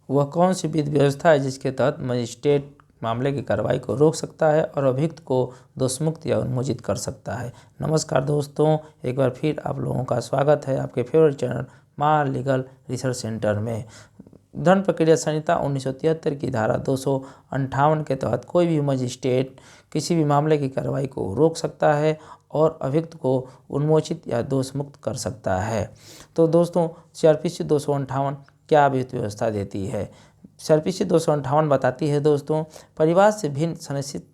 वह कौन सी विधि व्यवस्था है जिसके तहत मजिस्ट्रेट मामले की कार्रवाई को रोक सकता है और अभियुक्त को दोषमुक्त या उन्मोचित कर सकता है। नमस्कार दोस्तों, एक बार फिर आप लोगों का स्वागत है आपके फेवरेट चैनल माँ लीगल रिसर्च सेंटर में। दंड प्रक्रिया संहिता 1973 की धारा 258 के तहत कोई भी मजिस्ट्रेट किसी भी मामले की कार्रवाई को रोक सकता है और अभियुक्त को उन्मोचित या दोषमुक्त कर सकता है। तो दोस्तों, CRPC 258 क्या विधि व्यवस्था देती है? CRPC 258 बताती है दोस्तों, परिवार से भिन्न संरक्षित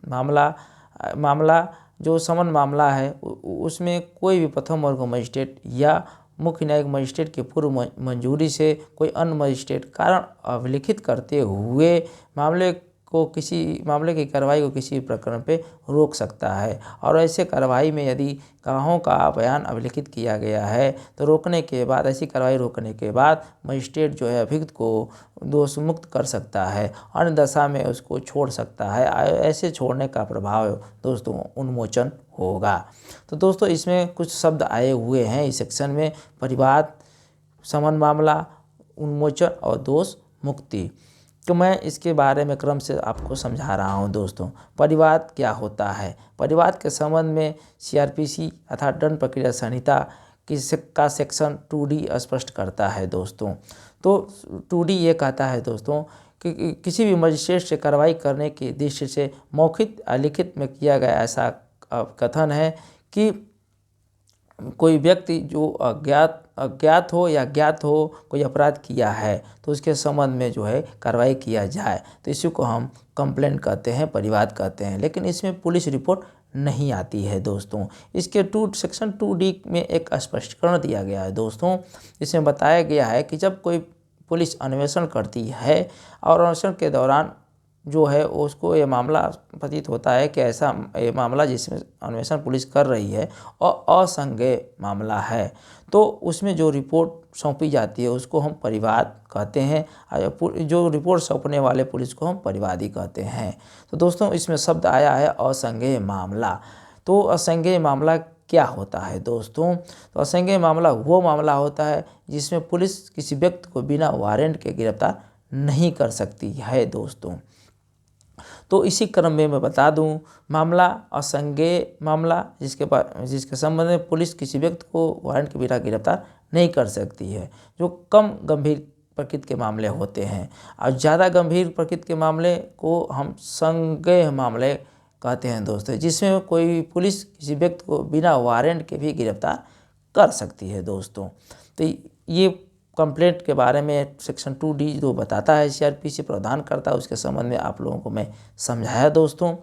मामला जो समन मामला है उसमें कोई भी प्रथम वर्ग मजिस्ट्रेट या मुख्य न्यायिक मजिस्ट्रेट की पूर्व मंजूरी से कोई अन्य मजिस्ट्रेट कारण अभिलिखित करते हुए मामले की कार्रवाई को किसी प्रकरण पे रोक सकता है। और ऐसे कार्रवाई में यदि गवाहों का बयान अभिलिखित किया गया है तो ऐसी कार्रवाई रोकने के बाद मजिस्ट्रेट जो है अभियुक्त को दोषमुक्त कर सकता है, अन्य दशा में उसको छोड़ सकता है। ऐसे छोड़ने का प्रभाव दोस्तों उन्मोचन होगा। तो दोस्तों, इसमें कुछ शब्द आए हुए हैं इस सेक्शन में: परिवाद, समन मामला, उन्मोचन और दोष मुक्ति। तो मैं इसके बारे में क्रम से आपको समझा रहा हूं दोस्तों। परिवाद क्या होता है? परिवाद के संबंध में CRPC अर्थात दंड प्रक्रिया संहिता का सेक्शन 2D स्पष्ट करता है दोस्तों। तो 2D ये कहता है दोस्तों कि किसी भी मजिस्ट्रेट से कार्रवाई करने की दृष्टि से मौखिक या लिखित में किया गया ऐसा कथन है कि कोई व्यक्ति जो अज्ञात हो या ज्ञात हो कोई अपराध किया है तो उसके संबंध में जो है कार्रवाई किया जाए, तो इसी को हम कंप्लेंट कहते हैं, परिवाद कहते हैं। लेकिन इसमें पुलिस रिपोर्ट नहीं आती है दोस्तों। इसके सेक्शन 2D में एक स्पष्टीकरण दिया गया है दोस्तों। इसमें बताया गया है कि जब कोई पुलिस अन्वेषण करती है और अन्वेषण के दौरान जो है उसको ये मामला प्रतीत होता है कि ऐसा ये मामला जिसमें अन्वेषण पुलिस कर रही है और असंज्ञेय मामला है, तो उसमें जो रिपोर्ट सौंपी जाती है उसको हम परिवाद कहते हैं। जो रिपोर्ट सौंपने वाले पुलिस को हम परिवादी कहते हैं। तो दोस्तों, इसमें शब्द आया है असंज्ञेय मामला। तो असंज्ञेय मामला क्या होता है दोस्तों? तो असंज्ञेय मामला वो मामला होता है जिसमें पुलिस किसी व्यक्ति को बिना वारंट के गिरफ्तार नहीं कर सकती है दोस्तों। तो इसी क्रम में मैं बता दूं, मामला असंज्ञेय मामला जिसके संबंध में पुलिस किसी व्यक्ति को वारंट के बिना गिरफ्तार नहीं कर सकती है, जो कम गंभीर प्रकृति के मामले होते हैं। और ज़्यादा गंभीर प्रकृति के मामले को हम संज्ञेय मामले कहते हैं दोस्तों, जिसमें कोई पुलिस किसी व्यक्ति को बिना वारंट के भी गिरफ्तार कर सकती है दोस्तों। तो ये कंप्लेंट के बारे में सेक्शन 2D जो बताता है CRPC प्रावधान करता है, उसके संबंध में आप लोगों को मैं समझाया दोस्तों।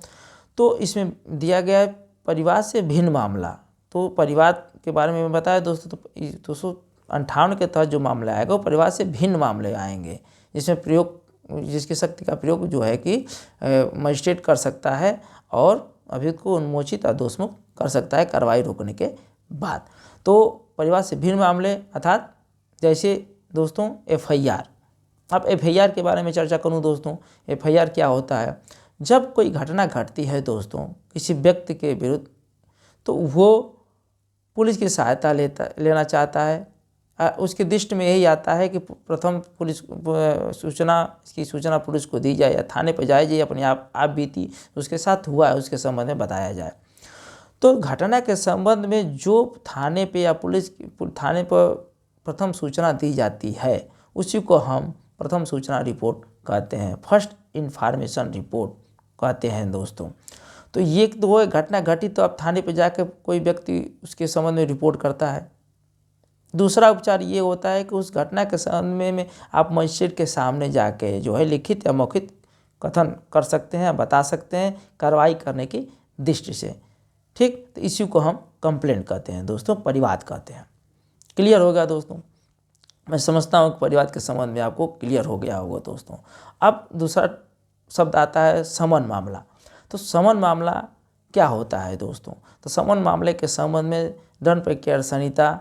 तो इसमें दिया गया है परिवाद से भिन्न मामला। तो परिवाद के बारे में मैं बताया दोस्तों। तो 258 के तहत जो मामला आएगा वो परिवाद से भिन्न मामले आएंगे, जिसकी शक्ति का प्रयोग जो है कि मजिस्ट्रेट कर सकता है और अभियुक्त को उन्मोचित या दोषमुक्त कर सकता है कार्रवाई रोकने के बाद। तो परिवाद से भिन्न मामले अर्थात जैसे दोस्तों FIR। अब FIR के बारे में चर्चा करूं दोस्तों। FIR क्या होता है? जब कोई घटना घटती है दोस्तों किसी व्यक्ति के विरुद्ध, तो वो पुलिस की सहायता लेना चाहता है। उसकी दृष्टि में यही आता है कि प्रथम सूचना पुलिस को दी जाए या थाने पर जाए जाए, अपने आप बीती उसके साथ हुआ है उसके संबंध में बताया जाए। तो घटना के संबंध में जो थाने पे या थाने पर प्रथम सूचना दी जाती है उसी को हम प्रथम सूचना रिपोर्ट कहते हैं, फर्स्ट इन्फॉर्मेशन रिपोर्ट कहते हैं दोस्तों। तो ये दो घटना घटी तो अब थाने पे जाकर कोई व्यक्ति उसके संबंध में रिपोर्ट करता है। दूसरा उपचार ये होता है कि उस घटना के संबंध में आप मजिस्ट्रेट के सामने जाके जो है लिखित या मौखिक कथन कर सकते हैं, बता सकते हैं कार्रवाई करने की दृष्टि से। ठीक, तो इसी को हम कंप्लेंट कहते हैं दोस्तों, परिवाद कहते हैं। क्लियर हो गया दोस्तों? मैं समझता हूँ कि परिवाद के संबंध में आपको क्लियर हो गया होगा दोस्तों। अब दूसरा शब्द आता है समन मामला। तो समन मामला क्या होता है दोस्तों? तो समन मामले के संबंध में दंड प्रक्रिया संहिता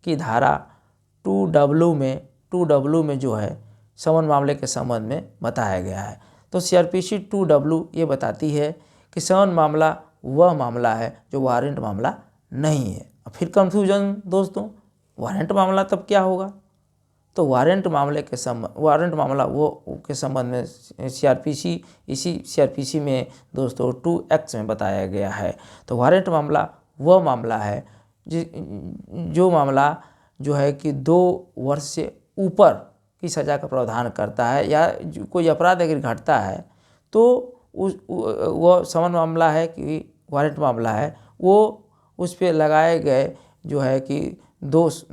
की धारा 2W में जो है समन मामले के संबंध में बताया गया है। तो CRPC 2W ये बताती है कि समन मामला वह मामला है जो वारंट मामला नहीं है। फिर कंफ्यूजन दोस्तों, वारंट मामला तब क्या होगा? तो वारंट मामला वो के संबंध में सीआरपीसी इसी सीआरपीसी में दोस्तों 2X में बताया गया है। तो वारंट मामला वह मामला है जो मामला जो है कि 2 वर्ष से ऊपर की सज़ा का प्रावधान करता है, या कोई अपराध अगर घटता है तो वह समन मामला है कि वारंट मामला है, वो उस पर लगाए गए जो है कि दोष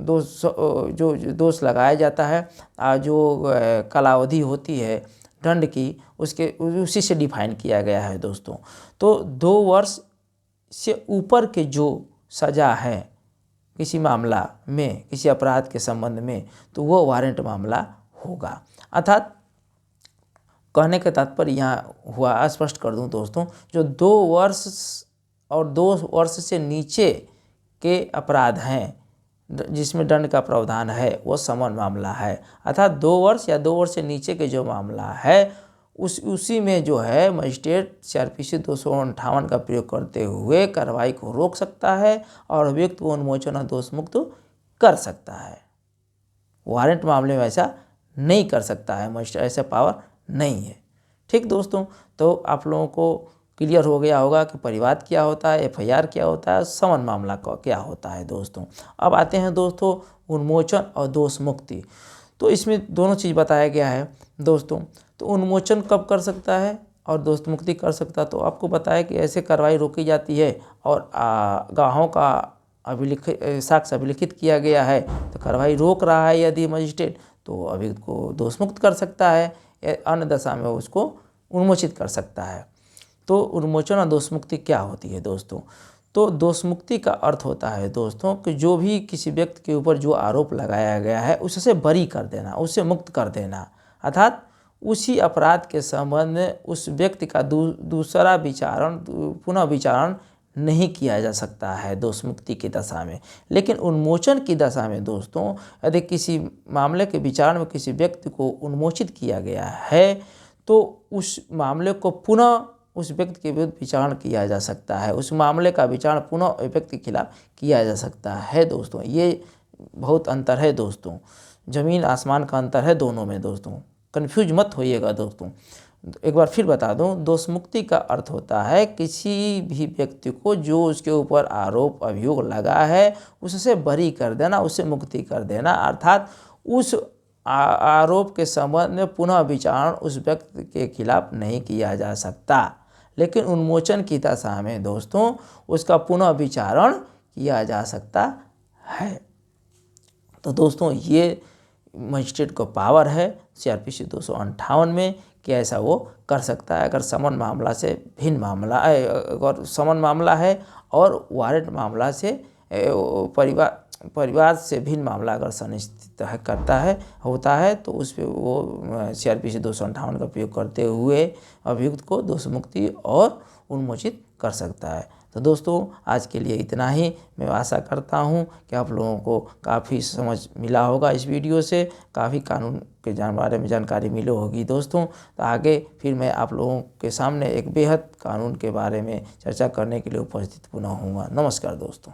लगाया जाता है, जो कालावधि होती है दंड की उसी से डिफाइन किया गया है दोस्तों। तो 2 वर्ष से ऊपर के जो सज़ा है किसी मामला में, किसी अपराध के संबंध में, तो वो वारंट मामला होगा। अर्थात कहने का तात्पर्य यहाँ हुआ, स्पष्ट कर दूं दोस्तों, जो 2 वर्ष और 2 वर्ष से नीचे के अपराध हैं जिसमें दंड का प्रावधान है वो समन मामला है। अर्थात 2 वर्ष या 2 वर्ष से नीचे के जो मामला है उसी में जो है मजिस्ट्रेट सीआरपीसी 258 का प्रयोग करते हुए कार्रवाई को रोक सकता है और अभियुक्त को उन्मोचन और दोष मुक्त कर सकता है। वारंट मामले में ऐसा नहीं कर सकता है मजिस्ट्रेट, ऐसा पावर नहीं है। ठीक दोस्तों, तो आप लोगों को क्लियर हो गया होगा कि परिवाद क्या होता है, एफआईआर क्या होता है, समन मामला क्या होता है दोस्तों। अब आते हैं दोस्तों उन्मोचन और दोष मुक्ति। तो इसमें दोनों चीज़ बताया गया है दोस्तों। तो उन्मोचन कब कर सकता है और दोष मुक्ति कर सकता है, तो आपको बताया कि ऐसे कार्रवाई रोकी जाती है और गवाहों का साक्ष्य अभिलिखित किया गया है तो कार्रवाई रोक रहा है यदि मजिस्ट्रेट, तो अभियुक्त को दोष मुक्त कर सकता है, अन्य दशा में उसको उन्मोचित कर सकता है। तो उन्मोचन और दोष मुक्ति क्या होती है दोस्तों। तो दोष मुक्ति का अर्थ होता है दोस्तों कि जो भी किसी व्यक्ति के ऊपर जो आरोप लगाया गया है उससे बरी कर देना, उससे मुक्त कर देना। अर्थात उसी अपराध के संबंध में उस व्यक्ति का दूसरा विचारण, पुनः विचारण नहीं किया जा सकता है दोष मुक्ति की दशा में। लेकिन उन्मोचन की दशा में दोस्तों यदि किसी मामले के विचारण में किसी व्यक्ति को उन्मोचित किया गया है तो उस मामले को पुनः उस व्यक्ति के विरुद्ध विचारण किया जा सकता है, उस मामले का विचारण पुनः व्यक्ति के खिलाफ किया जा सकता है दोस्तों। ये बहुत अंतर है दोस्तों, ज़मीन आसमान का अंतर है दोनों में दोस्तों, कन्फ्यूज मत होइएगा दोस्तों। एक बार फिर बता दूं, दोष मुक्ति का अर्थ होता है किसी भी व्यक्ति को जो उसके ऊपर आरोप अभियोग लगा है उससे बरी कर देना, उससे मुक्ति कर देना। अर्थात उस आरोप के संबंध में पुनः विचारण उस व्यक्ति के खिलाफ नहीं किया जा सकता। लेकिन उन्मोचन की दशा में दोस्तों उसका पुनः विचारण किया जा सकता है। तो दोस्तों ये मजिस्ट्रेट को पावर है सीआरपीसी 258 में कि ऐसा वो कर सकता है। अगर समन मामला से भिन्न मामला है, अगर समन मामला है और वारंट मामला से परिवार से भिन्न मामला अगर सुनिश्चित होता है तो उस पर वो सीआरपीसी 258 का प्रयोग करते हुए अभियुक्त को दोष मुक्ति और उन्मोचित कर सकता है। तो दोस्तों आज के लिए इतना ही। मैं आशा करता हूँ कि आप लोगों को काफ़ी समझ मिला होगा, इस वीडियो से काफ़ी कानून के बारे में जानकारी मिली होगी दोस्तों। तो आगे फिर मैं आप लोगों के सामने एक बेहद कानून के बारे में चर्चा करने के लिए उपस्थित पुनः होऊंगा। नमस्कार दोस्तों।